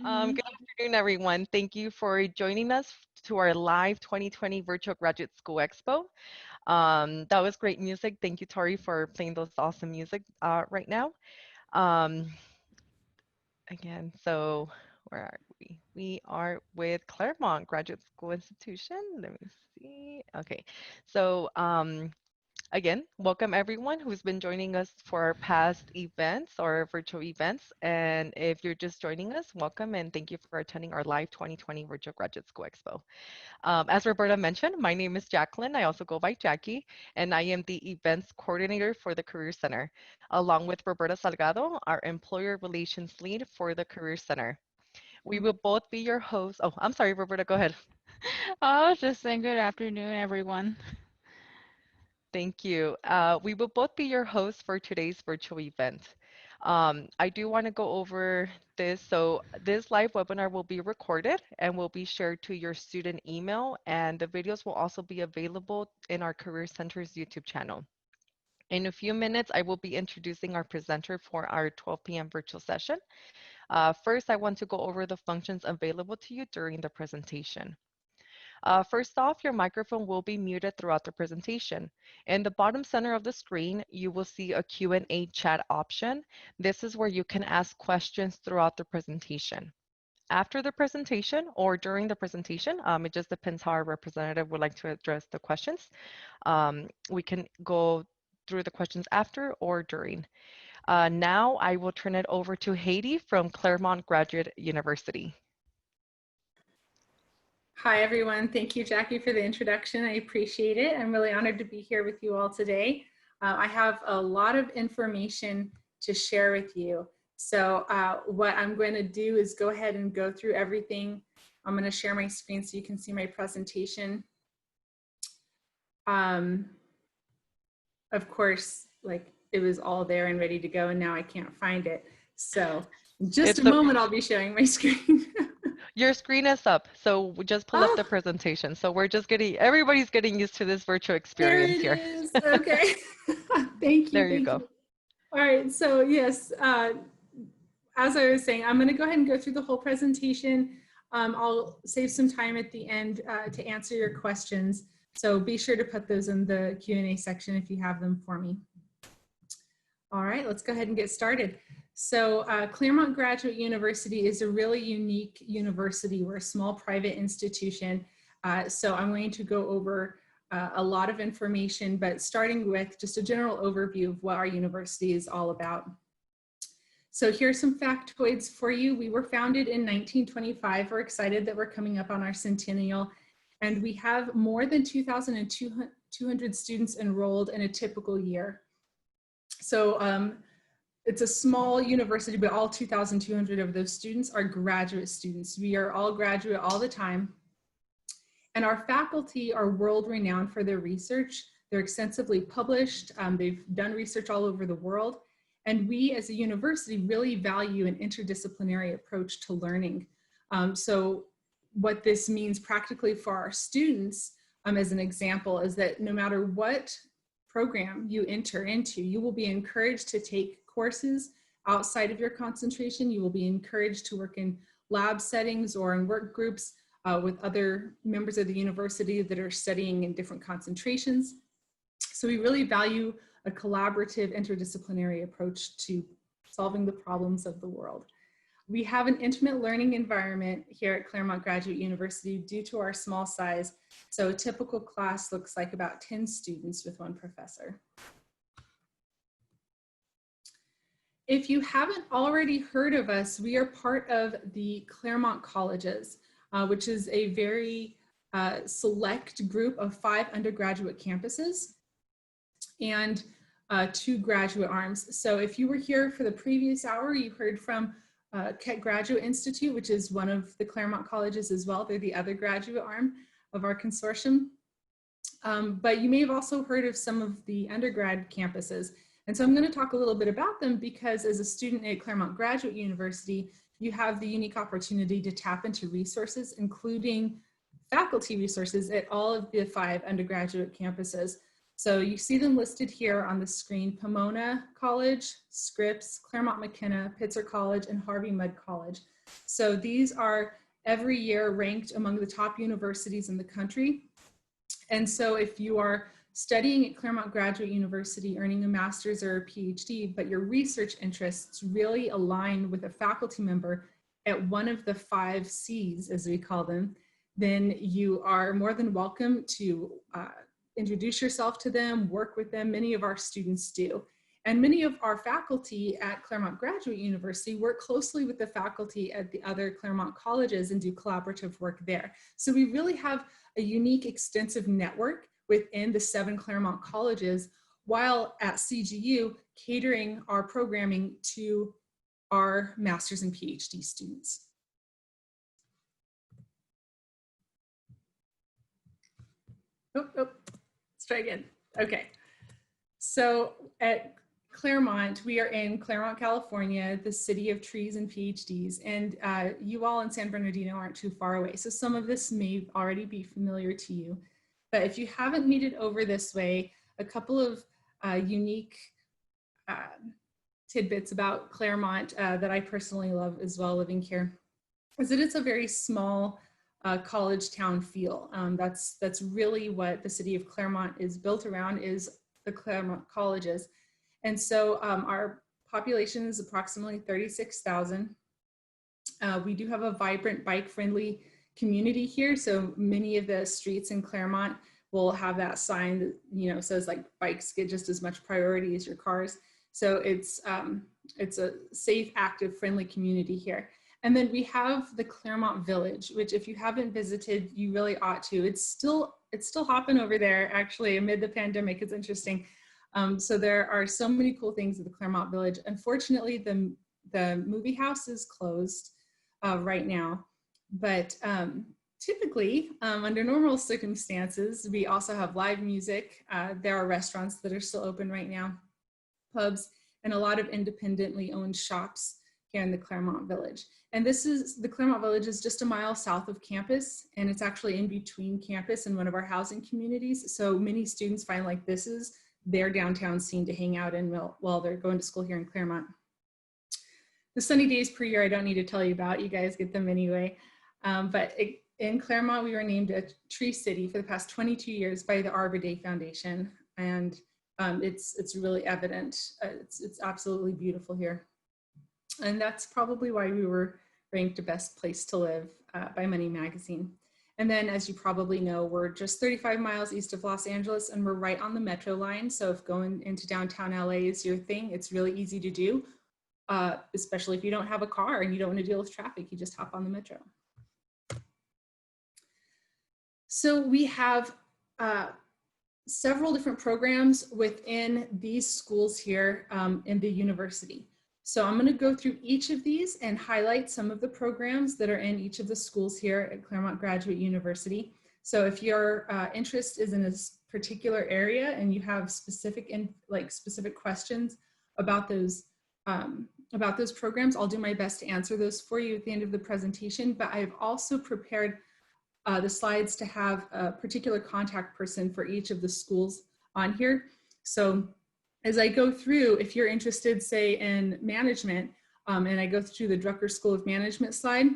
Good afternoon, everyone. Thank you for joining us to our live 2020 Virtual Graduate School Expo. That was great music. Thank you, Tori, for playing those awesome music right now. Um, Again, so where are we? We are with Claremont Graduate School Institution. Let me see. Okay, so again, welcome everyone who's been joining us for our past events or virtual events. And if you're just joining us, welcome and thank you for attending our live 2020 Virtual Graduate School Expo. As Roberta mentioned, my name is Jacqueline. I also go by Jackie, and I am the events coordinator for the Career Center, along with Roberta Salgado, our employer relations lead for the Career Center. We will both be your hosts. Oh, I'm sorry, Roberta, go ahead. I was just saying good afternoon, everyone. Thank you. We will both be your hosts for today's virtual event. I do want to go over this. So this live webinar will be recorded and will be shared to your student email, and the videos will also be available in our Career Center's YouTube channel. In a few minutes, I will be introducing our presenter for our 12 p.m. virtual session. First, I want to go over the functions available to you during the presentation. First off, your microphone will be muted throughout the presentation. In the bottom center of the screen, you will see a Q&A chat option. This is where you can ask questions throughout the presentation. After the presentation or during the presentation, it just depends how our representative would like to address the questions. We can go through the questions after or during. Now I will turn it over to Haiti from Claremont Graduate University. Hi, everyone. Thank you, Jackie, for the introduction. I appreciate it. I'm really honored to be here with you all today. I have a lot of information to share with you. So what I'm going to do is go ahead and go through everything. I'm going to share my screen so you can see my presentation. Of course, like it was all there and ready to go, and now I can't find it. So in just a moment, I'll be showing my screen. Your screen is up, so we just pull up the presentation. So we're just everybody's getting used to this virtual experience here. There it is. Okay. Thank you. There you go. All right. So yes, as I was saying, I'm going to go ahead and go through the whole presentation. I'll save some time at the end to answer your questions. So be sure to put those in the Q&A section if you have them for me. All right, let's go ahead and get started. So Claremont Graduate University is a really unique university. We're a small private institution. So I'm going to go over a lot of information, but starting with just a general overview of what our university is all about. So here's some factoids for you. We were founded in 1925. We're excited that we're coming up on our centennial, and we have more than 2,200 students enrolled in a typical year. So it's a small university, but all 2,200 of those students are graduate students. We are all graduate all the time. And our faculty are world-renowned for their research. They're extensively published. They've done research all over the world. And we as a university really value an interdisciplinary approach to learning. So what this means practically for our students, as an example, is that no matter what program you enter into, you will be encouraged to take courses outside of your concentration. You will be encouraged to work in lab settings or in work groups with other members of the university that are studying in different concentrations. So we really value a collaborative interdisciplinary approach to solving the problems of the world. We have an intimate learning environment here at Claremont Graduate University due to our small size. So a typical class looks like about 10 students with one professor. If you haven't already heard of us, we are part of the Claremont Colleges, which is a very select group of 5 undergraduate campuses and 2 graduate arms. So if you were here for the previous hour, you heard from Keck Graduate Institute, which is one of the Claremont Colleges as well. They're the other graduate arm of our consortium. But you may have also heard of some of the undergrad campuses. And so I'm going to talk a little bit about them because as a student at Claremont Graduate University, you have the unique opportunity to tap into resources, including faculty resources at all of the 5 undergraduate campuses. So you see them listed here on the screen: Pomona College, Scripps, Claremont McKenna, Pitzer College, and Harvey Mudd College. So these are every year ranked among the top universities in the country. And so if you are studying at Claremont Graduate University, earning a master's or a PhD, but your research interests really align with a faculty member at one of the 5 C's, as we call them, then you are more than welcome to introduce yourself to them, work with them. Many of our students do. And many of our faculty at Claremont Graduate University work closely with the faculty at the other Claremont colleges and do collaborative work there. So we really have a unique, extensive network within the 7 Claremont colleges, while at CGU catering our programming to our master's and PhD students. Let's try again. Okay. So at Claremont, we are in Claremont, California, the city of trees and PhDs, and you all in San Bernardino aren't too far away. So some of this may already be familiar to you, but if you haven't made it over this way, a couple of unique tidbits about Claremont that I personally love as well living here is that it's a very small college town feel. That's really what the city of Claremont is built around, is the Claremont Colleges. And so our population is approximately 36,000. We do have a vibrant bike-friendly community here. So many of the streets in Claremont will have that sign that, you know, says like bikes get just as much priority as your cars. So it's a safe, active, friendly community here. And then we have the Claremont Village, which if you haven't visited, you really ought to. It's still hopping over there, actually, amid the pandemic. It's interesting. So there are so many cool things at the Claremont Village. Unfortunately, the movie house is closed right now, but typically, under normal circumstances, we also have live music. There are restaurants that are still open right now, pubs, and a lot of independently owned shops here in the Claremont Village. And the Claremont Village is just a mile south of campus, and it's actually in between campus and one of our housing communities. So many students find like this is their downtown scene to hang out in while they're going to school here in Claremont. The sunny days per year, I don't need to tell you about, you guys get them anyway. In Claremont, we were named a tree city for the past 22 years by the Arbor Day Foundation. And it's really evident. It's absolutely beautiful here. And that's probably why we were ranked the best place to live by Money Magazine. And then, as you probably know, we're just 35 miles east of Los Angeles, and we're right on the metro line. So if going into downtown LA is your thing, it's really easy to do, especially if you don't have a car and you don't want to deal with traffic, you just hop on the metro. So we have several different programs within these schools here in the university. So I'm going to go through each of these and highlight some of the programs that are in each of the schools here at Claremont Graduate University. So if your interest is in a particular area and you have specific questions about those programs, I'll do my best to answer those for you at the end of the presentation. But I've also prepared the slides to have a particular contact person for each of the schools on here. So as I go through, if you're interested, say, in management, and I go through the Drucker School of Management slide,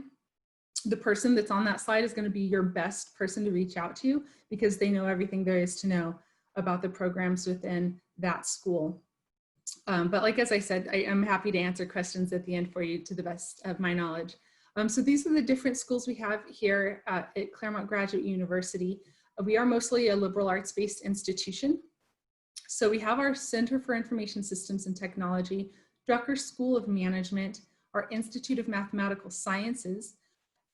the person that's on that slide is going to be your best person to reach out to because they know everything there is to know about the programs within that school. But like, as I said, I am happy to answer questions at the end for you to the best of my knowledge. So these are the different schools we have here at Claremont Graduate University. We are mostly a liberal arts-based institution. So we have our Center for Information Systems and Technology, Drucker School of Management, our Institute of Mathematical Sciences,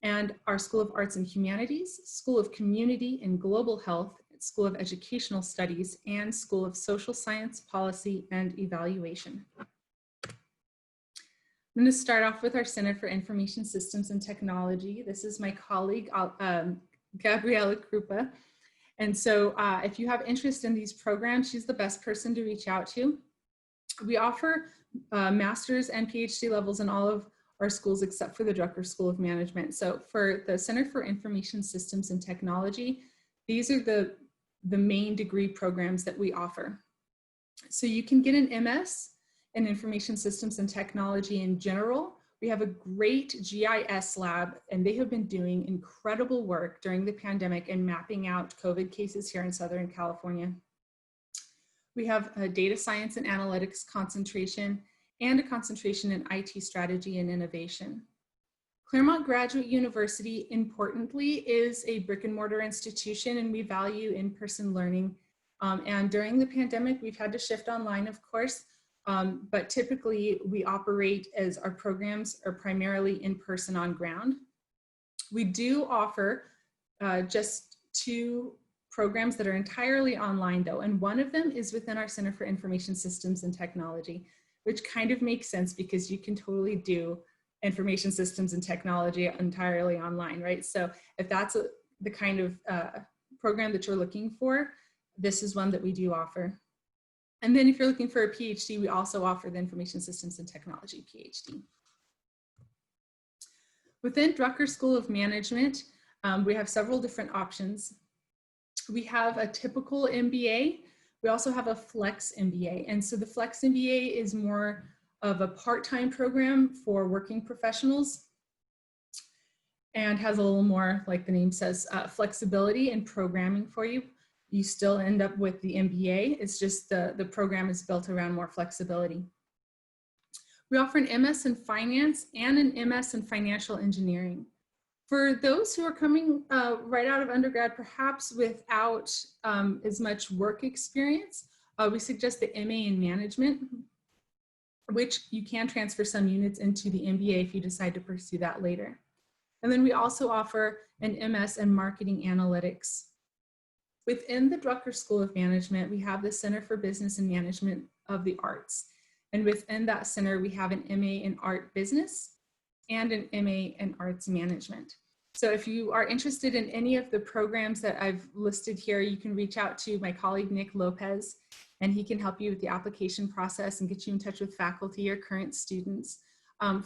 and our School of Arts and Humanities, School of Community and Global Health, School of Educational Studies, and School of Social Science, Policy, and Evaluation. I'm going to start off with our Center for Information Systems and Technology. This is my colleague, Gabriela Krupa. And so if you have interest in these programs, she's the best person to reach out to. We offer master's and PhD levels in all of our schools except for the Drucker School of Management. So for the Center for Information Systems and Technology, these are the main degree programs that we offer. So you can get an MS in Information Systems and Technology in general, or We have a great GIS lab, and they have been doing incredible work during the pandemic and mapping out COVID cases here in Southern California. We have a data science and analytics concentration and a concentration in IT strategy and innovation. Claremont Graduate University, importantly, is a brick and mortar institution, and we value in-person learning. And during the pandemic, we've had to shift online, of course, but typically we operate as our programs are primarily in-person on ground. We do offer just 2 programs that are entirely online though, and one of them is within our Center for Information Systems and Technology, which kind of makes sense because you can totally do information systems and technology entirely online, right? So if that's the kind of program that you're looking for, this is one that we do offer. And then if you're looking for a PhD, we also offer the Information Systems and Technology PhD. Within Drucker School of Management, we have several different options. We have a typical MBA. We also have a Flex MBA. And so the Flex MBA is more of a part-time program for working professionals and has a little more, like the name says, flexibility in programming for you. You still end up with the MBA. It's just the program is built around more flexibility. We offer an MS in Finance and an MS in Financial Engineering. For those who are coming right out of undergrad, perhaps without as much work experience, we suggest the MA in Management, which you can transfer some units into the MBA if you decide to pursue that later. And then we also offer an MS in Marketing Analytics. Within the Drucker School of Management, we have the Center for Business and Management of the Arts. And within that center, we have an MA in Art Business and an MA in Arts Management. So if you are interested in any of the programs that I've listed here, you can reach out to my colleague, Nick Lopez, and he can help you with the application process and get you in touch with faculty or current students.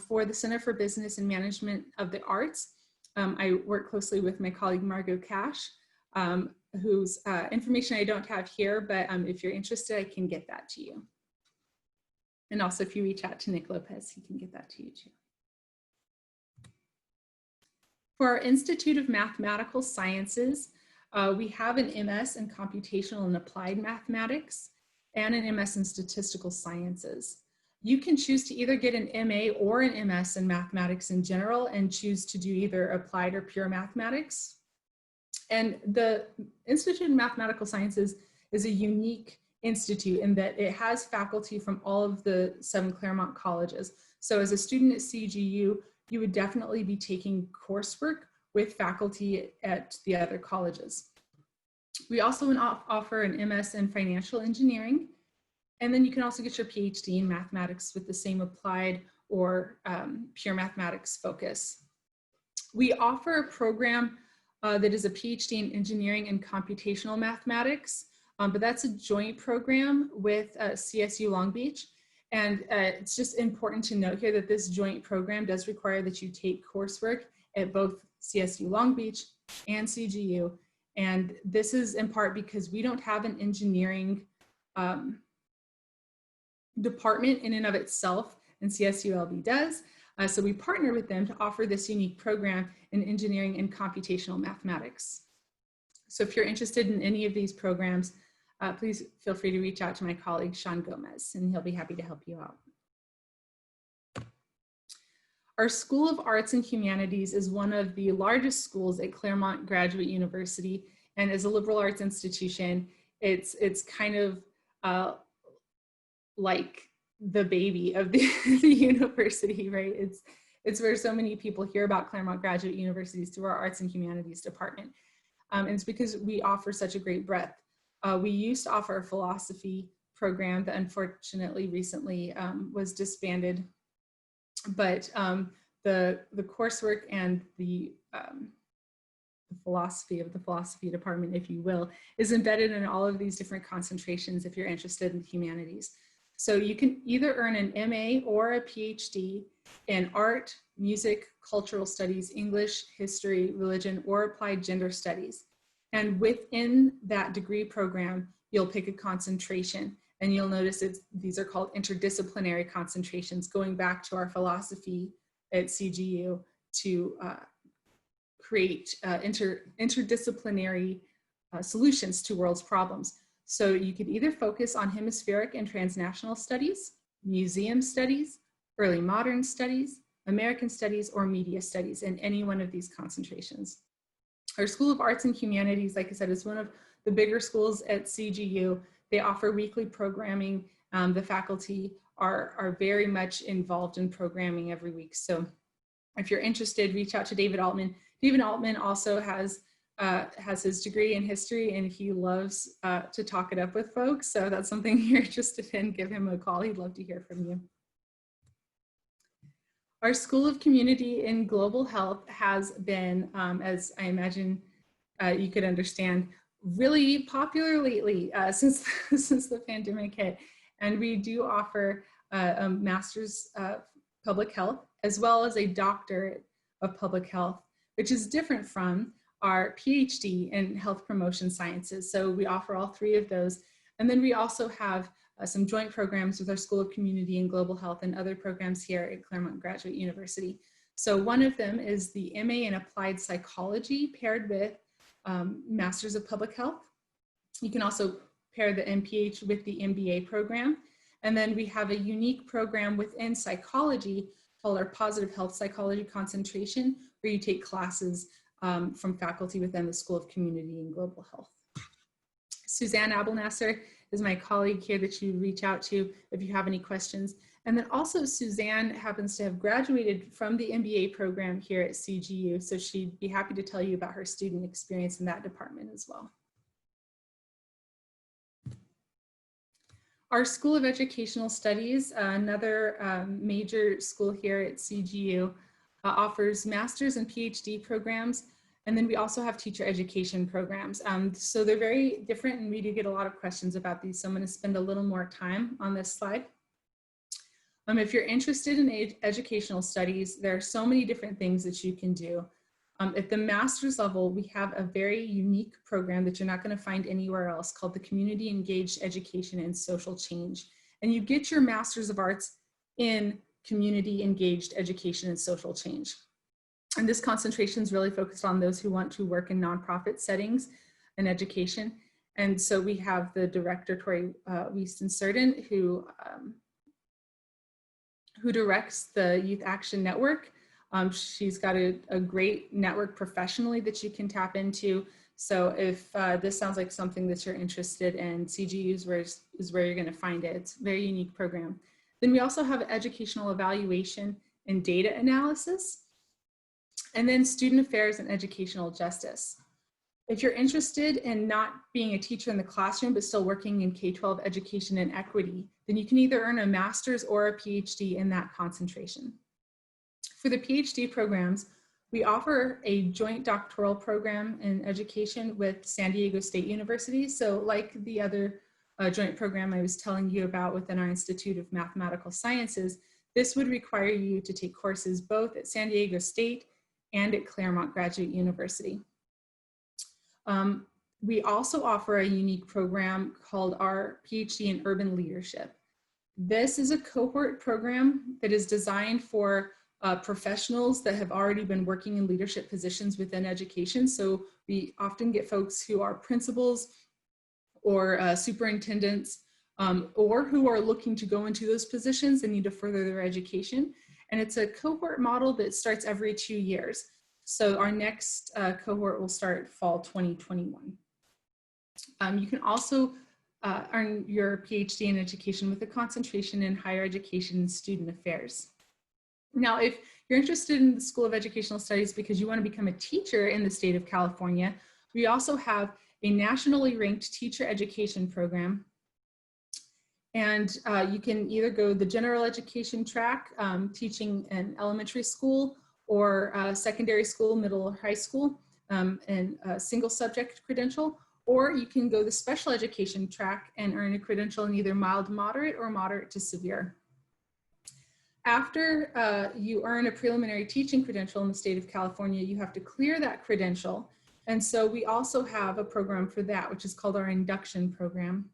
For the Center for Business and Management of the Arts, I work closely with my colleague, Margot Cash, whose information I don't have here, but if you're interested, I can get that to you. And also if you reach out to Nick Lopez, he can get that to you too. For our Institute of Mathematical Sciences, we have an MS in Computational and Applied Mathematics and an MS in Statistical Sciences. You can choose to either get an MA or an MS in Mathematics in general and choose to do either applied or pure mathematics. And the Institute of Mathematical Sciences is a unique institute in that it has faculty from all of the 7 Claremont colleges. So as a student at CGU, you would definitely be taking coursework with faculty at the other colleges. We also offer an MS in Financial Engineering, and then you can also get your PhD in mathematics with the same applied or pure mathematics focus. We offer a program that is a PhD in Engineering and Computational Mathematics, but that's a joint program with CSU Long Beach. And it's just important to note here that this joint program does require that you take coursework at both CSU Long Beach and CGU. And this is in part because we don't have an engineering department in and of itself, and CSULB does. So we partner with them to offer this unique program in engineering and computational mathematics. So if you're interested in any of these programs, please feel free to reach out to my colleague, Sean Gomez, and he'll be happy to help you out. Our School of Arts and Humanities is one of the largest schools at Claremont Graduate University, and as a liberal arts institution, it's kind of like the baby of the university, right? It's where so many people hear about Claremont Graduate Universities through our Arts and Humanities department. And it's because we offer such a great breadth. We used to offer a philosophy program that unfortunately recently was disbanded, but the coursework and the philosophy of the philosophy department, if you will, is embedded in all of these different concentrations if you're interested in humanities. So you can either earn an MA or a PhD in art, music, cultural studies, English, history, religion, or applied gender studies. And within that degree program, you'll pick a concentration, and you'll notice these are called interdisciplinary concentrations, going back to our philosophy at CGU to create interdisciplinary solutions to world's problems. So you could either focus on hemispheric and transnational studies, museum studies, early modern studies, American studies, or media studies in any one of these concentrations. Our School of Arts and Humanities, like I said, is one of the bigger schools at CGU. They offer weekly programming. The faculty are very much involved in programming every week. So if you're interested, reach out to David Altman. David Altman also has his degree in history, and he loves to talk it up with folks. So that's something you're interested in, give him a call. He'd love to hear from you. Our School of Community and Global Health has been, as I imagine you could understand, really popular lately since the pandemic hit. And we do offer a Master's of Public Health, as well as a Doctorate of Public Health, which is different from our PhD in Health Promotion Sciences. So we offer all three of those. And then we also have some joint programs with our School of Community and Global Health and other programs here at Claremont Graduate University. So one of them is the MA in Applied Psychology paired with Masters of Public Health. You can also pair the MPH with the MBA program. And then we have a unique program within psychology called our Positive Health Psychology concentration, where you take classes from faculty within the School of Community and Global Health. Suzanne Abelnasser is my colleague here that you reach out to if you have any questions. And then also Suzanne happens to have graduated from the MBA program here at CGU, so she'd be happy to tell you about her student experience in that department as well. Our School of Educational Studies, another major school here at CGU, offers master's and PhD programs. And then we also have teacher education programs. So they're very different, and we do get a lot of questions about these. So I'm going to spend a little more time on this slide. If you're interested in educational studies, there are so many different things that you can do. At the master's level, we have a very unique program that you're not going to find anywhere else called the Community Engaged Education and Social Change. And you get your Master's of Arts in Community Engaged Education and Social Change. And this concentration is really focused on those who want to work in nonprofit settings and education. And so we have the director, Tori Wieston-Cerden, who directs the Youth Action Network. She's got a great network professionally that you can tap into. So if this sounds like something that you're interested in, CGU is where you're going to find it. It's a very unique program. Then we also have educational evaluation and data analysis, and then student affairs and educational justice. If you're interested in not being a teacher in the classroom, but still working in K-12 education and equity, then you can either earn a master's or a PhD in that concentration. For the PhD programs, we offer a joint doctoral program in education with San Diego State University. So like the other joint program I was telling you about within our Institute of Mathematical Sciences, this would require you to take courses both at San Diego State and at Claremont Graduate University. We also offer a unique program called our PhD in Urban Leadership. This is a cohort program that is designed for professionals that have already been working in leadership positions within education. So we often get folks who are principals or superintendents or who are looking to go into those positions and need to further their education. And it's a cohort model that starts every 2 years. So our next cohort will start fall 2021. You can also earn your PhD in education with a concentration in higher education and student affairs. Now, if you're interested in the School of Educational Studies because you want to become a teacher in the state of California, we also have a nationally ranked teacher education program. And you can either go the general education track, teaching in elementary school or secondary school, middle or high school, and a single subject credential, or you can go the special education track and earn a credential in either mild to moderate or moderate to severe. After you earn a preliminary teaching credential in the state of California, you have to clear that credential. And so we also have a program for that, which is called our induction program.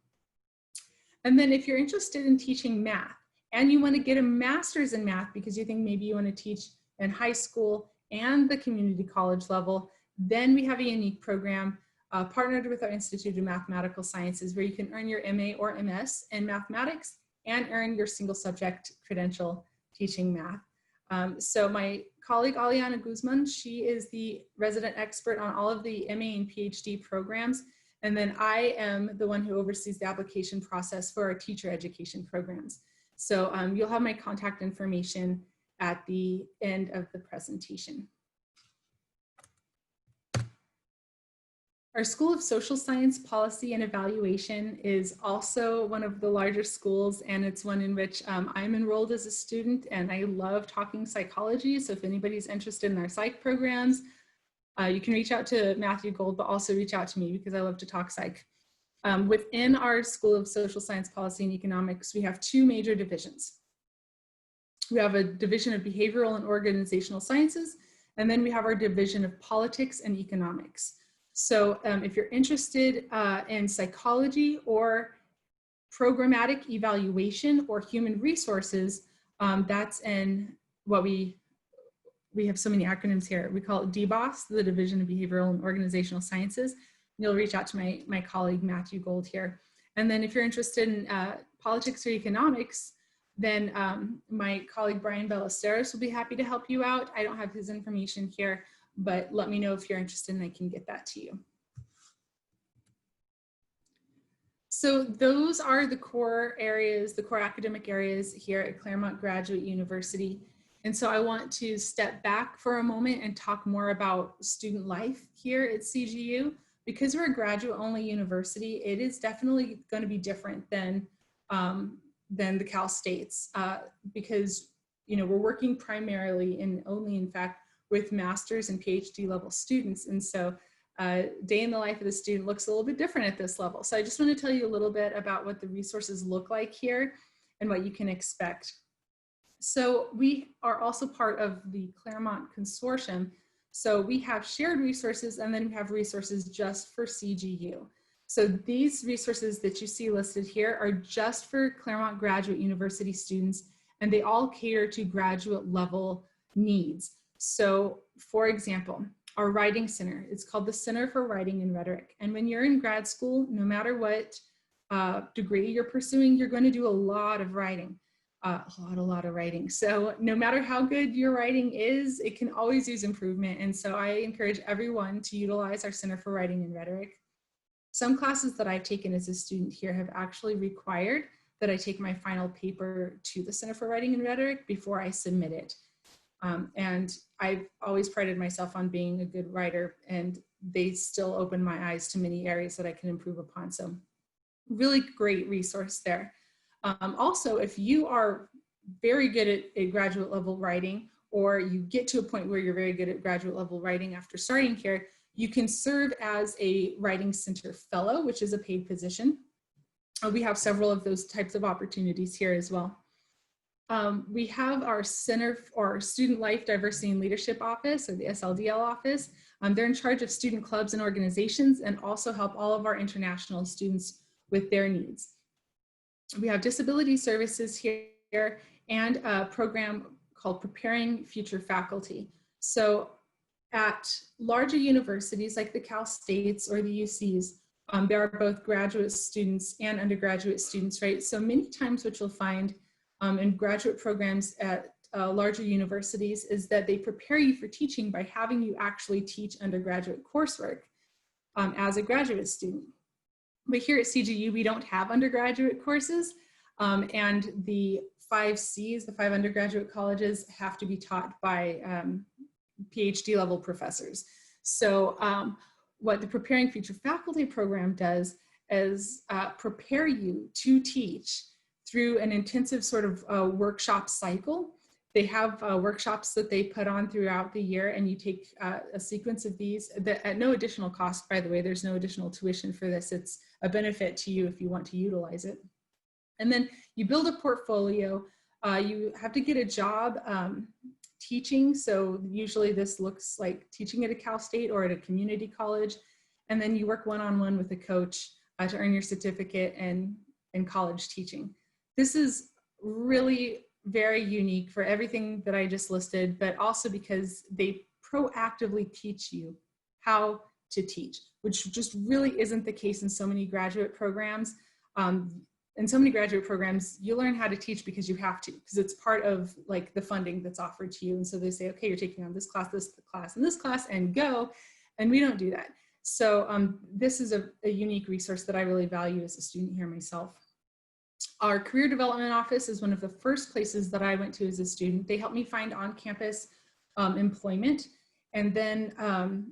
And then if you're interested in teaching math and you want to get a master's in math because you think maybe you want to teach and high school and the community college level. Then we have a unique program partnered with our Institute of Mathematical Sciences where you can earn your MA or MS in mathematics and earn your single subject credential teaching math. So my colleague Aliana Guzman, she is the resident expert on all of the MA and PhD programs. And then I am the one who oversees the application process for our teacher education programs. So you'll have my contact information at the end of the presentation. Our School of Social Science Policy and Evaluation is also one of the larger schools, and it's one in which I'm enrolled as a student, and I love talking psychology. So if anybody's interested in our psych programs, you can reach out to Matthew Gold, but also reach out to me because I love to talk psych. Within our School of Social Science Policy and Economics, we have two major divisions. We have a division of Behavioral and Organizational Sciences, and then we have our division of Politics and Economics. So if you're interested in psychology or programmatic evaluation or human resources, that's in what we have so many acronyms here. We call it DBOS, the Division of Behavioral and Organizational Sciences. You'll reach out to my colleague, Matthew Gold here. And then if you're interested in politics or economics, then my colleague, Brian Ballesteros, will be happy to help you out. I don't have his information here, but let me know if you're interested and I can get that to you. So those are the core areas, the core academic areas here at Claremont Graduate University. And so I want to step back for a moment and talk more about student life here at CGU. Because we're a graduate-only university, it is definitely going to be different than the Cal States because we're working primarily and only in fact with master's and PhD level students. And so day in the life of the student looks a little bit different at this level. So I just want to tell you a little bit about what the resources look like here and what you can expect. So we are also part of the Claremont Consortium. So we have shared resources and then we have resources just for CGU. So these resources that you see listed here are just for Claremont Graduate University students, and they all cater to graduate level needs. So for example, our writing center, it's called the Center for Writing and Rhetoric. And when you're in grad school, no matter what degree you're pursuing, you're going to do a lot of writing, a lot of writing. So no matter how good your writing is, it can always use improvement. And so I encourage everyone to utilize our Center for Writing and Rhetoric. Some classes that I've taken as a student here have actually required that I take my final paper to the Center for Writing and Rhetoric before I submit it. And I've always prided myself on being a good writer, and they still open my eyes to many areas that I can improve upon. So really great resource there. Also, if you are very good at graduate level writing, or you get to a point where you're very good at graduate level writing after starting here, you can serve as a Writing Center Fellow, which is a paid position. We have several of those types of opportunities here as well. We have our Center for Student Life Diversity and Leadership Office, or the SLDL office. They're in charge of student clubs and organizations and also help all of our international students with their needs. We have disability services here and a program called Preparing Future Faculty. So at larger universities like the Cal States or the UCs, there are both graduate students and undergraduate students, right? So many times what you'll find in graduate programs at larger universities is that they prepare you for teaching by having you actually teach undergraduate coursework as a graduate student. But here at CGU, we don't have undergraduate courses, and the 5 Cs, the 5 undergraduate colleges, have to be taught by PhD level professors. So what the Preparing Future Faculty program does is prepare you to teach through an intensive sort of workshop cycle. They have workshops that they put on throughout the year, and you take a sequence of these at no additional cost, by the way. There's no additional tuition for this. It's a benefit to you if you want to utilize it. And then you build a portfolio. You have to get a job teaching. So usually this looks like teaching at a Cal State or at a community college. And then you work one-on-one with a coach to earn your certificate in college teaching. This is really very unique for everything that I just listed, but also because they proactively teach you how to teach, which just really isn't the case in so many graduate programs. In so many graduate programs, you learn how to teach because you have to, because it's part of like the funding that's offered to you. And so they say, okay, you're taking on this class, and this class, and go. And we don't do that. So this is a unique resource that I really value as a student here myself. Our career development office is one of the first places that I went to as a student. They helped me find on-campus employment. And then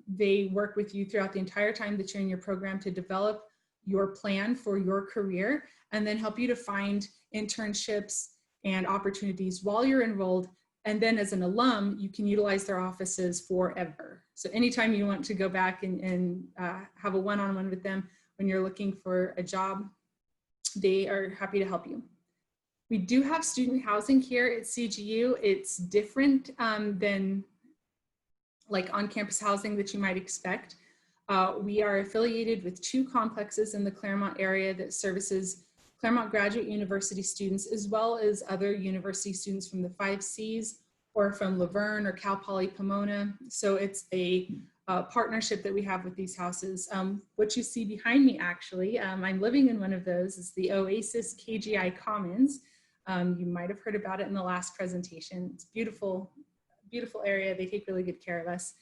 they work with you throughout the entire time that you're in your program to develop your plan for your career, and then help you to find internships and opportunities while you're enrolled. And then as an alum, you can utilize their offices forever. So anytime you want to go back and have a one-on-one with them when you're looking for a job, they are happy to help you. We do have student housing here at CGU. It's different than like on-campus housing that you might expect. We are affiliated with 2 complexes in the Claremont area that services Claremont Graduate University students, as well as other university students from the 5 Cs or from Laverne or Cal Poly Pomona. So it's a partnership that we have with these houses. What you see behind me, actually, I'm living in one of those, is the Oasis KGI Commons. You might have heard about it in the last presentation. It's beautiful, beautiful area. They take really good care of us.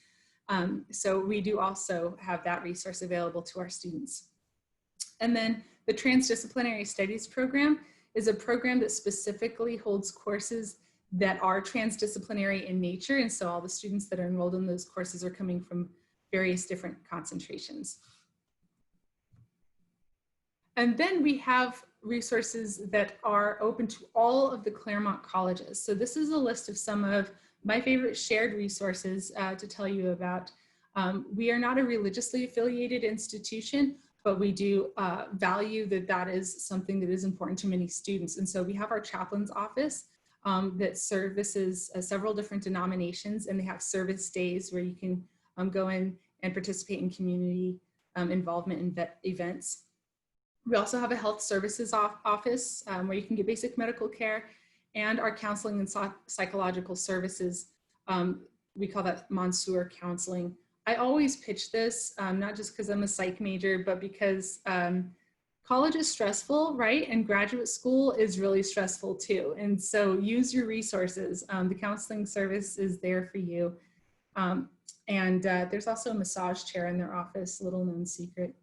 So we do also have that resource available to our students. And then the Transdisciplinary Studies program is a program that specifically holds courses that are transdisciplinary in nature. And so all the students that are enrolled in those courses are coming from various different concentrations. And then we have resources that are open to all of the Claremont colleges. So this is a list of some of my favorite shared resources to tell you about. We are not a religiously affiliated institution, but we do value that that is something that is important to many students. And so we have our chaplain's office that services several different denominations, and they have service days where you can go in and participate in community involvement in events. We also have a health services office where you can get basic medical care, and our counseling and psychological services. We call that Monsieur counseling. I always pitch this, not just because I'm a psych major, but because college is stressful, right? And graduate school is really stressful too. And so use your resources. The counseling service is there for you. And there's also a massage chair in their office, little known secret.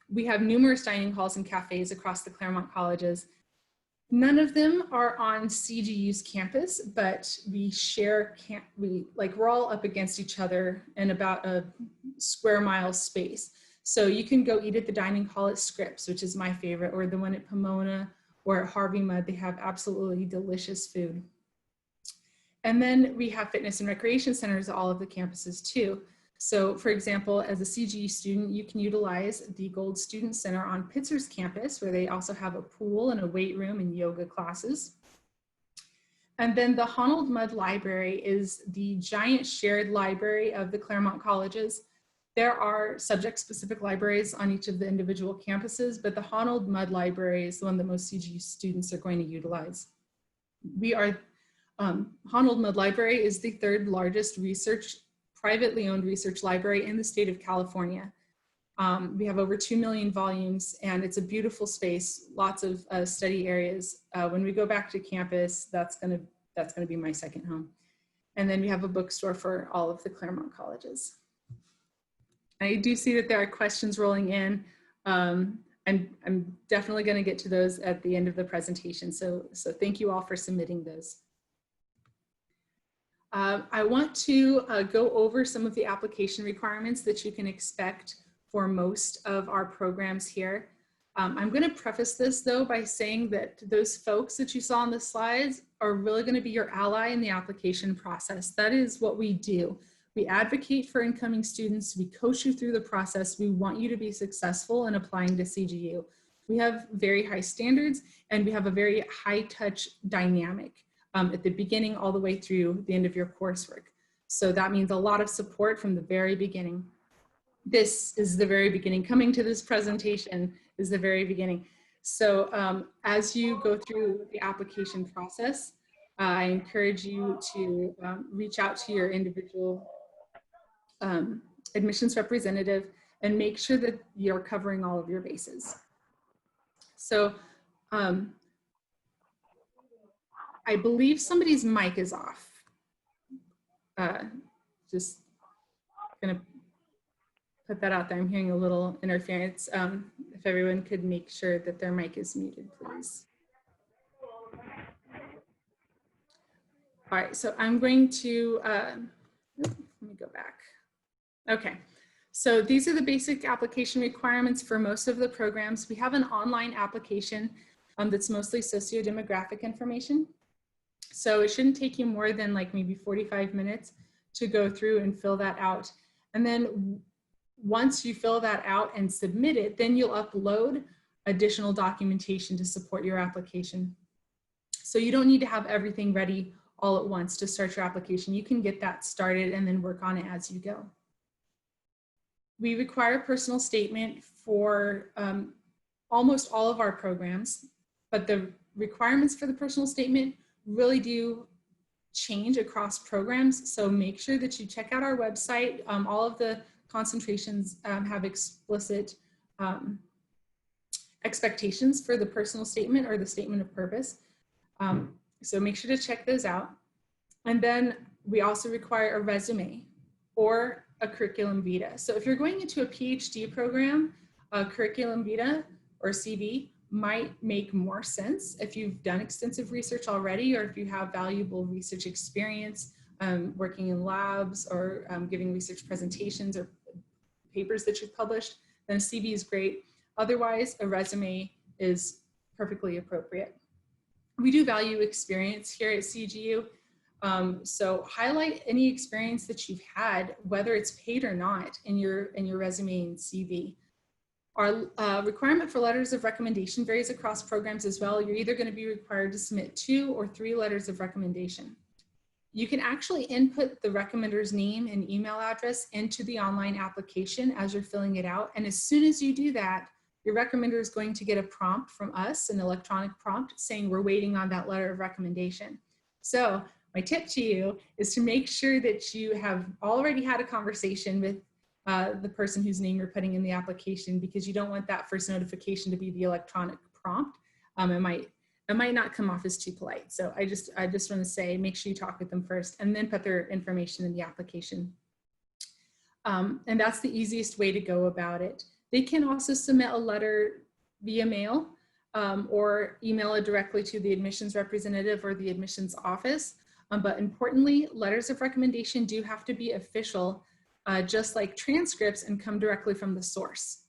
We have numerous dining halls and cafes across the Claremont colleges. None of them are on CGU's campus, but we share, we're all up against each other in about a square mile space. So you can go eat at the dining hall at Scripps, which is my favorite, or the one at Pomona or at Harvey Mudd. They have absolutely delicious food. And then we have fitness and recreation centers at all of the campuses too. So for example, as a CGU student, you can utilize the Gold Student Center on Pitzer's campus, where they also have a pool and a weight room and yoga classes. And then the Honnold Mudd Library is the giant shared library of the Claremont colleges. There are subject-specific libraries on each of the individual campuses, but the Honnold Mudd Library is the one that most CGU students are going to utilize. Honnold Mudd Library is the 3rd largest privately owned research library in the state of California. We have over 2 million volumes, and it's a beautiful space, lots of study areas. When we go back to campus, that's gonna be my second home. And then we have a bookstore for all of the Claremont colleges. I do see that there are questions rolling in. I'm definitely gonna get to those at the end of the presentation. So thank you all for submitting those. I want to go over some of the application requirements that you can expect for most of our programs here. I'm going to preface this though by saying that those folks that you saw on the slides are really going to be your ally in the application process. That is what we do. We advocate for incoming students. We coach you through the process. We want you to be successful in applying to CGU. We have very high standards, and we have a very high touch dynamic at the beginning all the way through the end of your coursework. So that means a lot of support from the very beginning. This is the very beginning. Coming to this presentation is the very beginning. So as you go through the application process, I encourage you to reach out to your individual admissions representative and make sure that you're covering all of your bases. So I believe somebody's mic is off. Just gonna put that out there. I'm hearing a little interference. If everyone could make sure that their mic is muted, please. All right, so I'm going to, let me go back. Okay, so these are the basic application requirements for most of the programs. We have an online application that's mostly socio-demographic information. So it shouldn't take you more than like maybe 45 minutes to go through and fill that out. And then once you fill that out and submit it, then you'll upload additional documentation to support your application. So you don't need to have everything ready all at once to start your application. You can get that started and then work on it as you go. We require a personal statement for almost all of our programs, but the requirements for the personal statement really do change across programs. So make sure that you check out our website. All of the concentrations have explicit expectations for the personal statement or the statement of purpose. So make sure to check those out. And then we also require a resume or a curriculum vitae. So if you're going into a PhD program, a curriculum vitae or CV might make more sense if you've done extensive research already, or if you have valuable research experience working in labs or giving research presentations or papers that you've published, then a CV is great. Otherwise, a resume is perfectly appropriate. We do value experience here at CGU. So highlight any experience that you've had, whether it's paid or not, in your resume and CV. Our requirement for letters of recommendation varies across programs as well. You're either going to be required to submit 2 or 3 letters of recommendation. You can actually input the recommender's name and email address into the online application as you're filling it out. And as soon as you do that, your recommender is going to get a prompt from us, an electronic prompt saying we're waiting on that letter of recommendation. So my tip to you is to make sure that you have already had a conversation with the person whose name you're putting in the application, because you don't want that first notification to be the electronic prompt. It might not come off as too polite. So I just want to say, make sure you talk with them first and then put their information in the application. And that's the easiest way to go about it. They can also submit a letter via mail or email it directly to the admissions representative or the admissions office. But importantly, letters of recommendation do have to be official, just like transcripts, and come directly from the source.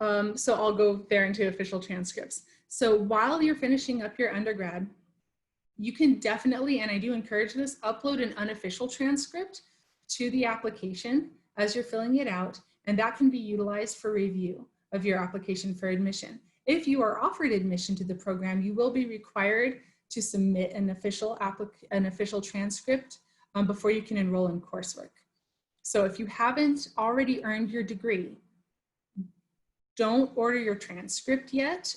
So I'll go there into official transcripts. So while you're finishing up your undergrad, you can definitely, and I do encourage this, upload an unofficial transcript to the application as you're filling it out, and that can be utilized for review of your application for admission. If you are offered admission to the program, you will be required to submit an official transcript before you can enroll in coursework. So if you haven't already earned your degree, don't order your transcript yet,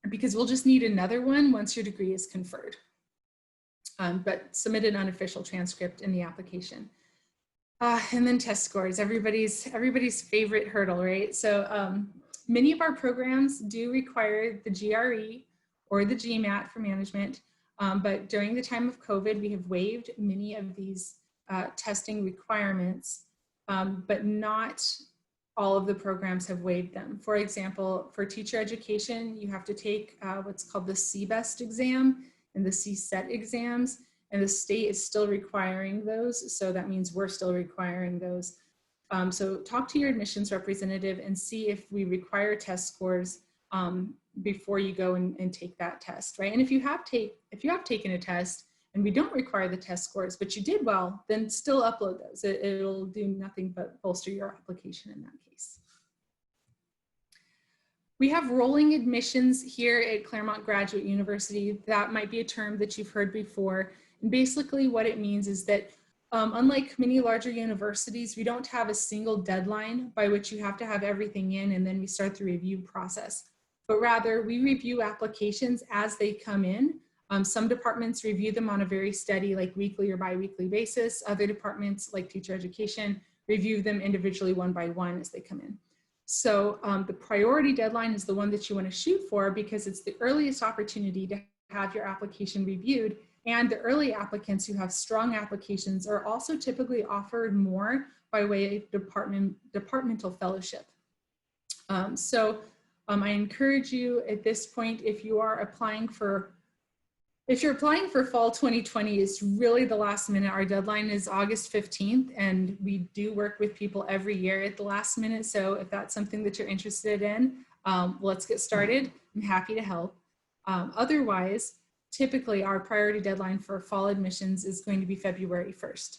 because we'll just need another one once your degree is conferred. But submit an unofficial transcript in the application. And then test scores, everybody's favorite hurdle, right? So many of our programs do require the GRE or the GMAT for management, but during the time of COVID, we have waived many of these testing requirements, but not all of the programs have waived them. For example, for teacher education, you have to take what's called the CBEST exam and the CSET exams, and the state is still requiring those. So that means we're still requiring those. So talk to your admissions representative and see if we require test scores before you go and take that test, right? And if you have taken a test and we don't require the test scores, but you did well, then still upload those. It'll do nothing but bolster your application in that case. We have rolling admissions here at Claremont Graduate University. That might be a term that you've heard before. And basically what it means is that unlike many larger universities, we don't have a single deadline by which you have to have everything in and then we start the review process. But rather, we review applications as they come in Some departments review them on a very steady, like weekly or bi-weekly basis. Other departments, like teacher education, review them individually one by one as they come in. So the priority deadline is the one that you want to shoot for because it's the earliest opportunity to have your application reviewed, and the early applicants who have strong applications are also typically offered more by way of departmental fellowship. I encourage you at this point, if you're applying for fall 2020, it's really the last minute. Our deadline is August 15th, and we do work with people every year at the last minute. So if that's something that you're interested in, let's get started. I'm happy to help. Otherwise, typically our priority deadline for fall admissions is going to be February 1st.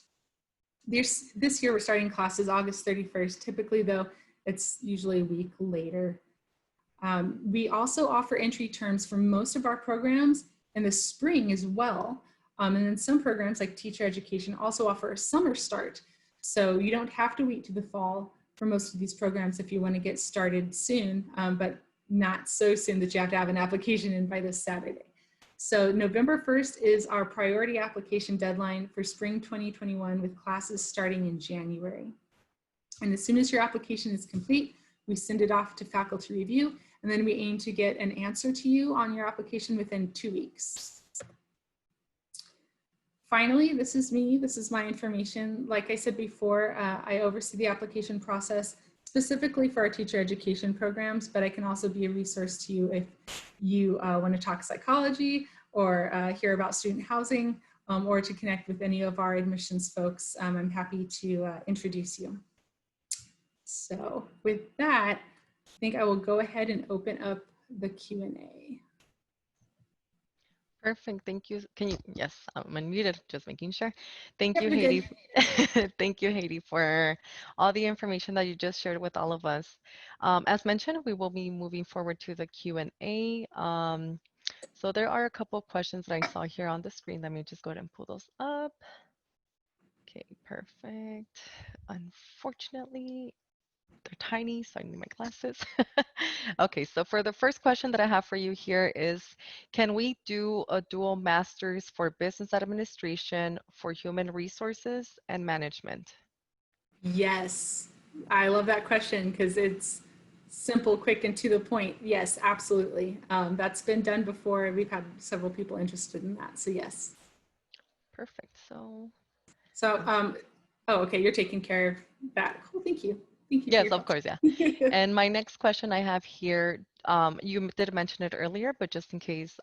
This year we're starting classes August 31st. Typically though, it's usually a week later. We also offer entry terms for most of our programs in the spring as well. And then some programs like teacher education also offer a summer start. So you don't have to wait to the fall for most of these programs if you want to get started soon, but not so soon that you have to have an application in by this Saturday. So November 1st is our priority application deadline for spring 2021 with classes starting in January. And as soon as your application is complete, we send it off to faculty review, and then we aim to get an answer to you on your application within 2 weeks. Finally, this is me, this is my information. Like I said before, I oversee the application process specifically for our teacher education programs, but I can also be a resource to you if you want to talk psychology or hear about student housing or to connect with any of our admissions folks. I'm happy to introduce you. So with that, I think I will go ahead and open up the Q&A. Perfect. Thank you. Can you? Yes, I'm unmuted. Just making sure. Thank you, Yep, you're Haiti. good. Thank you, Haiti, for all the information that you just shared with all of us. As mentioned, we will be moving forward to the Q&A. So there are a couple of questions that I saw here on the screen. Let me just go ahead and pull those up. Okay, perfect. Unfortunately, they're tiny, so I need my glasses. Okay, so for the first question that I have for you here is, can we do a dual master's for business administration for human resources and management? Yes, I love that question because it's simple, quick, and to the point. Yes, absolutely. That's been done before. We've had several people interested in that, so yes. Perfect. So Oh, okay, you're taking care of that. Cool, thank you. Thank you for yes, your of course, yeah. question. And my next question I have here, you did mention it earlier, but just in case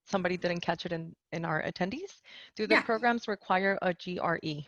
somebody didn't catch it in our attendees, do the Yeah. programs require a GRE?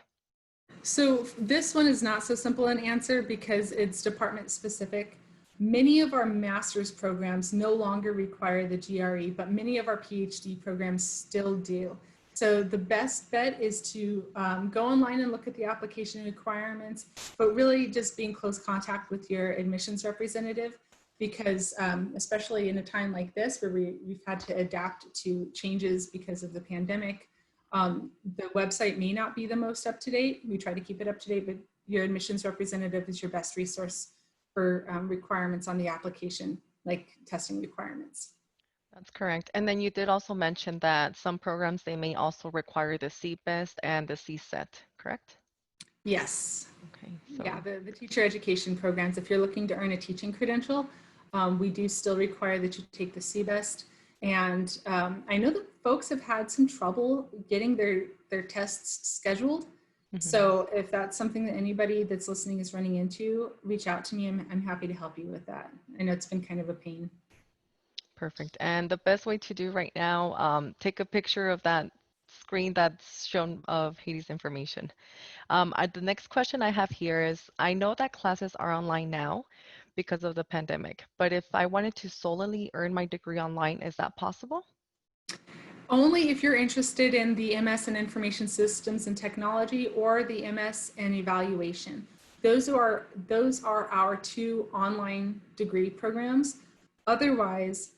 So this one is not so simple an answer because it's department specific. Many of our master's programs no longer require the GRE, but many of our PhD programs still do. So the best bet is to go online and look at the application requirements, but really just be in close contact with your admissions representative because especially in a time like this where we've had to adapt to changes because of the pandemic, the website may not be the most up to date. We try to keep it up to date, but your admissions representative is your best resource for requirements on the application, like testing requirements. That's correct. And then you did also mention that some programs, they may also require the CBEST and the CSET, correct? Yes. Okay. So Yeah, the teacher education programs, if you're looking to earn a teaching credential, we do still require that you take the CBEST. And I know that folks have had some trouble getting their tests scheduled. So if that's something that anybody that's listening is running into, reach out to me. I'm happy to help you with that. I know it's been kind of a pain. perfect. And the best way to do right now, take a picture of that screen that's shown of Haiti's information. The next question I have here is, I know that classes are online now because of the pandemic, but if I wanted to solely earn my degree online, is that possible? Only if you're interested in the MS in Information Systems and Technology or the MS in Evaluation. Those are our two online degree programs. Otherwise,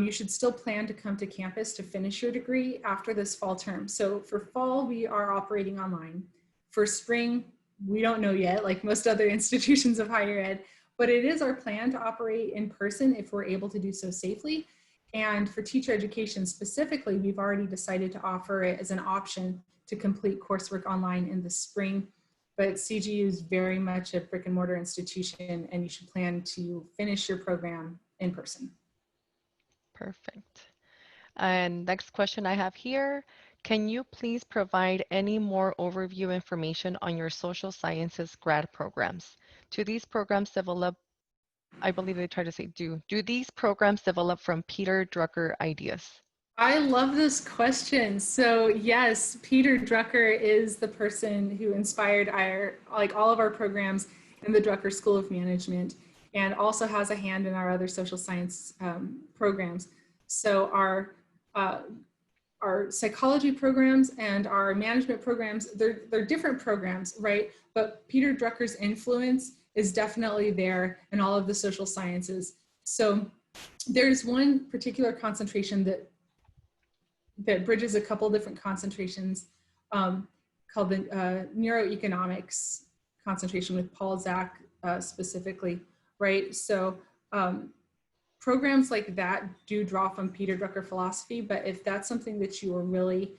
you should still plan to come to campus to finish your degree after this fall term. So for fall, we are operating online. For spring, we don't know yet, like most other institutions of higher ed, but it is our plan to operate in person if we're able to do so safely. And for teacher education specifically, we've already decided to offer it as an option to complete coursework online in the spring. But CGU is very much a brick and mortar institution, and you should plan to finish your program in person. Perfect. And next question I have here, can you please provide any more overview information on your social sciences grad programs? Do these programs develop, I believe they try to say do these programs develop from Peter Drucker ideas? I love this question. So yes, Peter Drucker is the person who inspired all of our programs in the Drucker School of Management, and also has a hand in our other social science programs. So our psychology programs and our management programs, they're different programs, right? But Peter Drucker's influence is definitely there in all of the social sciences. So there's one particular concentration that bridges a couple different concentrations called the neuroeconomics concentration with Paul Zak specifically, right? So programs like that do draw from Peter Drucker philosophy, but if that's something that you are really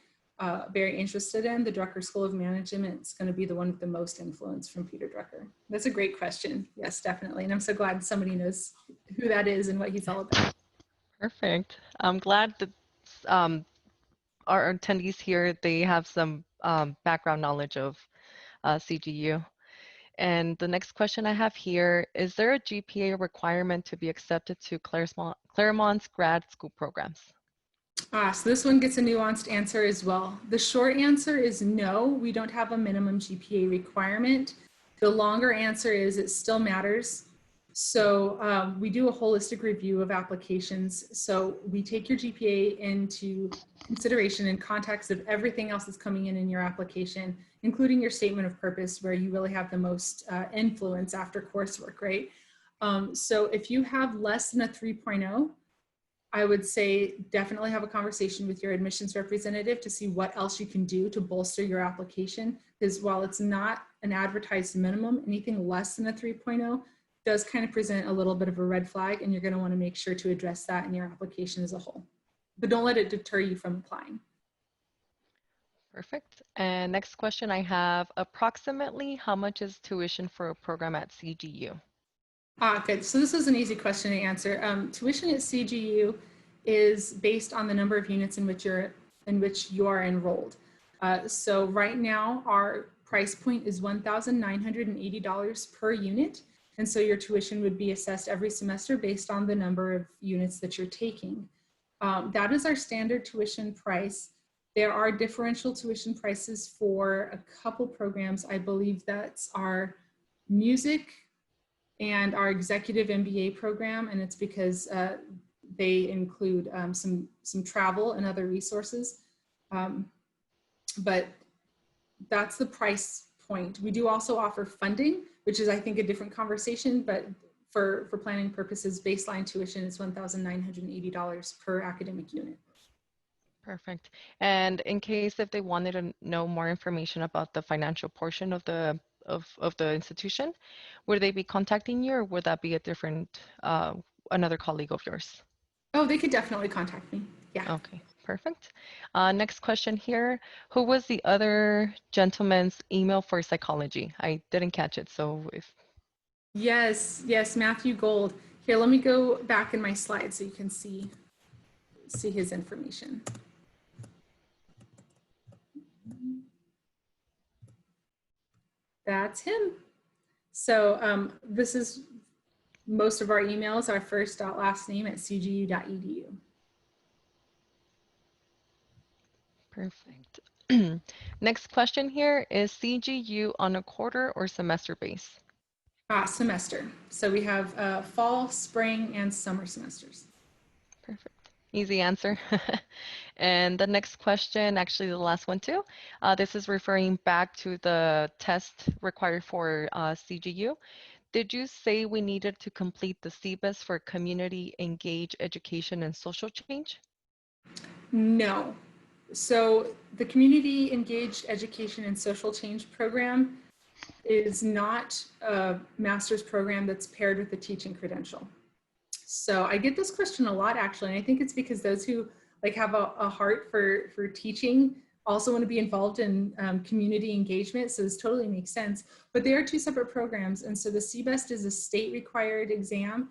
very interested in, the Drucker School of Management is going to be the one with the most influence from Peter Drucker. That's a great question. Yes, definitely. And I'm so glad somebody knows who that is and what he's all about. Perfect. I'm glad that our attendees here, they have some background knowledge of CGU. And the next question I have here, is there a GPA requirement to be accepted to Claremont's grad school programs? So this one gets a nuanced answer as well. The short answer is no, we don't have a minimum GPA requirement. The longer answer is it still matters. So we do a holistic review of applications. So we take your GPA into consideration in context of everything else that's coming in your application, including your statement of purpose, where you really have the most influence after coursework, right? So if you have less than a 3.0, I would say definitely have a conversation with your admissions representative to see what else you can do to bolster your application. Because while it's not an advertised minimum, anything less than a 3.0 does kind of present a little bit of a red flag, and you're going to want to make sure to address that in your application as a whole. But don't let it deter you from applying. Perfect. And next question I have, approximately how much is tuition for a program at CGU? Good. So this is an easy question to answer. Tuition at CGU is based on the number of units in which you are enrolled. So right now our price point is $1,980 per unit. And so your tuition would be assessed every semester based on the number of units that you're taking. That is our standard tuition price. There are differential tuition prices for a couple programs. I believe that's our music and our executive MBA program, and it's because they include some travel and other resources. But that's the price point. We do also offer funding, which is, I think, a different conversation, but for planning purposes, baseline tuition is $1,980 per academic unit. Perfect. And in case if they wanted to know more information about the financial portion of the institution, would they be contacting you, or would that be a different another colleague of yours? Oh, they could definitely contact me. Yeah. Okay, perfect. Next question here. Who was the other gentleman's email for psychology? I didn't catch it, so if... Yes, Matthew Gold. Here, let me go back in my slides so you can see his information. That's him. So this is most of our emails, our first.last name at cgu.edu. Perfect. Next question here, is CGU on a quarter or semester base? Semester. So we have fall, spring, and summer semesters. Perfect. Easy answer. And the next question, actually the last one too, this is referring back to the test required for CGU. Did you say we needed to complete the CBIS for community engaged education and social change? No. So the community engaged education and social change program is not a master's program that's paired with a teaching credential. So I get this question a lot, actually, and I think it's because those who like have a heart for teaching also want to be involved in community engagement. So this totally makes sense. But they are two separate programs, and so the CBEST is a state required exam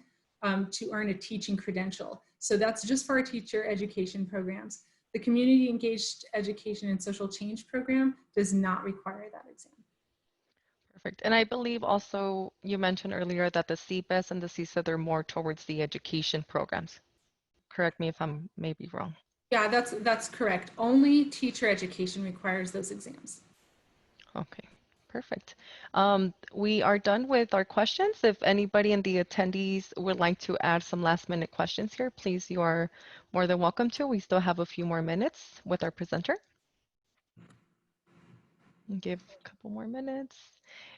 to earn a teaching credential. So that's just for our teacher education programs. The community engaged education and social change program does not require that exam. Perfect. And I believe also you mentioned earlier that the CBES and the CSA, they're more towards the education programs. Correct me if I'm maybe wrong. Yeah, that's correct. Only teacher education requires those exams. Okay, perfect. We are done with our questions. If anybody in the attendees would like to add some last minute questions here, please, you are more than welcome to. We still have a few more minutes with our presenter. Give a couple more minutes.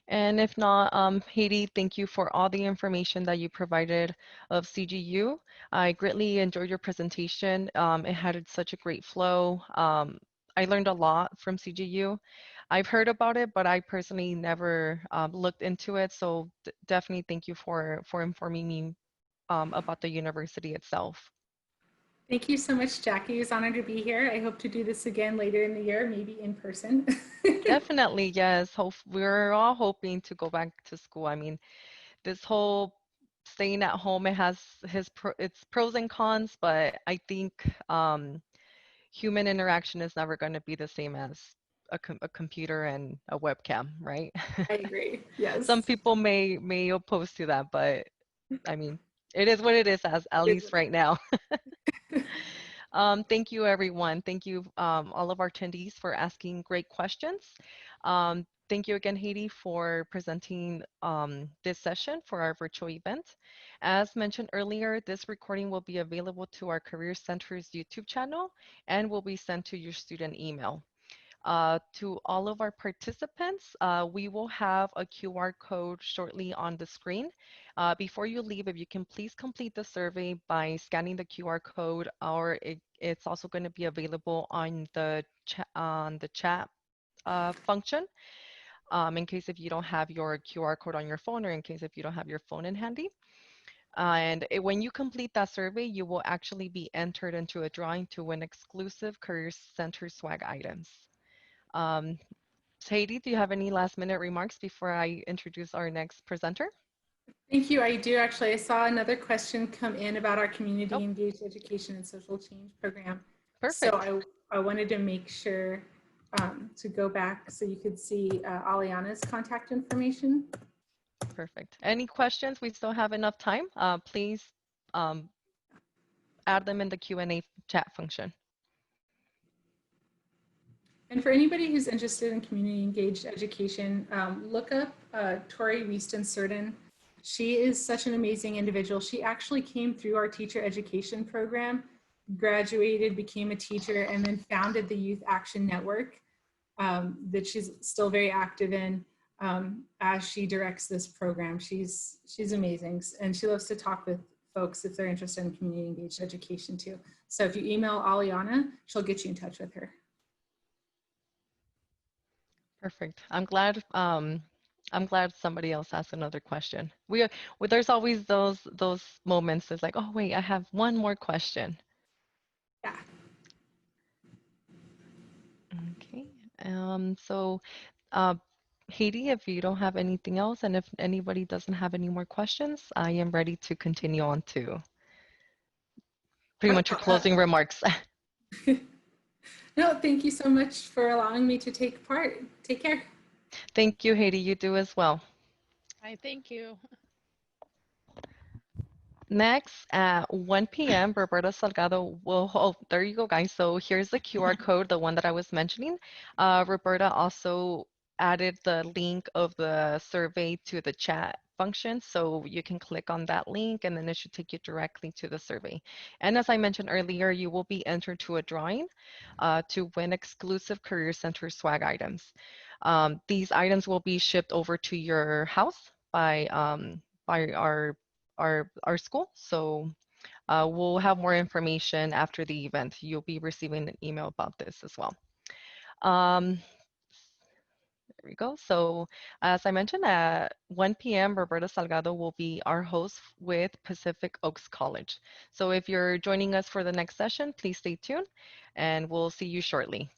And if not, Haiti, thank you for all the information that you provided of CGU. I greatly enjoyed your presentation. It had such a great flow. I learned a lot from CGU. I've heard about it, but I personally never looked into it. So definitely thank you for informing me about the university itself. Thank you so much, Jackie. It was an honor to be here. I hope to do this again later in the year, maybe in person. Definitely, yes. We're all hoping to go back to school. I mean, this whole staying at home, it has its pros and cons, but I think human interaction is never going to be the same as a computer and a webcam, right? I agree. Some Yes. people may oppose to that, but I mean, it is what it is, as at least right now. Thank you, everyone. Thank you, all of our attendees, for asking great questions. Thank you again, Haiti, for presenting this session for our virtual event. As mentioned earlier, this recording will be available to our Career Center's YouTube channel and will be sent to your student email. To all of our participants, we will have a QR code shortly on the screen. Before you leave, if you can please complete the survey by scanning the QR code, or it's also going to be available on the chat function, in case if you don't have your QR code on your phone, or in case if you don't have your phone in handy. When you complete that survey, you will actually be entered into a drawing to win exclusive Career Center swag items. Sadie, do you have any last minute remarks before I introduce our next presenter? Thank you. I do actually. I saw another question come in about our Oh, community engaged education and social change program. So perfect. I wanted to make sure to go back so you could see Aliana's contact information. Perfect. Any questions? We still have enough time. Please um, add them in the Q&A chat function. And for anybody who's interested in community engaged education, look up Tori Wieston Certain. She is such an amazing individual. She actually came through our teacher education program, graduated, became a teacher, and then founded the Youth Action Network that she's still very active in as she directs this program. She's amazing, and she loves to talk with folks if they're interested in community engaged education too. So if you email Aliana, she'll get you in touch with her. Perfect. I'm glad somebody else asked another question. There's always those moments. It's like, oh wait, I have one more question. Yeah. Okay. So, uh, Haiti, if you don't have anything else, and if anybody doesn't have any more questions, I am ready to continue on to pretty much your closing remarks. No, thank you so much for allowing me to take part. Take care. Thank you, Haiti. You do as well. I thank you. Next at 1 p.m., Roberta Salgado will, oh, there you go, guys. So here's the QR code, the one that I was mentioning. Roberta also added the link of the survey to the chat function. So you can click on that link and then it should take you directly to the survey. And as I mentioned earlier, you will be entered to a drawing to win exclusive Career Center swag items. These items will be shipped over to your house by our school. So we'll have more information after the event. You'll be receiving an email about this as well. Um, There we go. So, as I mentioned, at 1 p.m., Roberta Salgado will be our host with Pacific Oaks College. So, if you're joining us for the next session, please stay tuned and we'll see you shortly.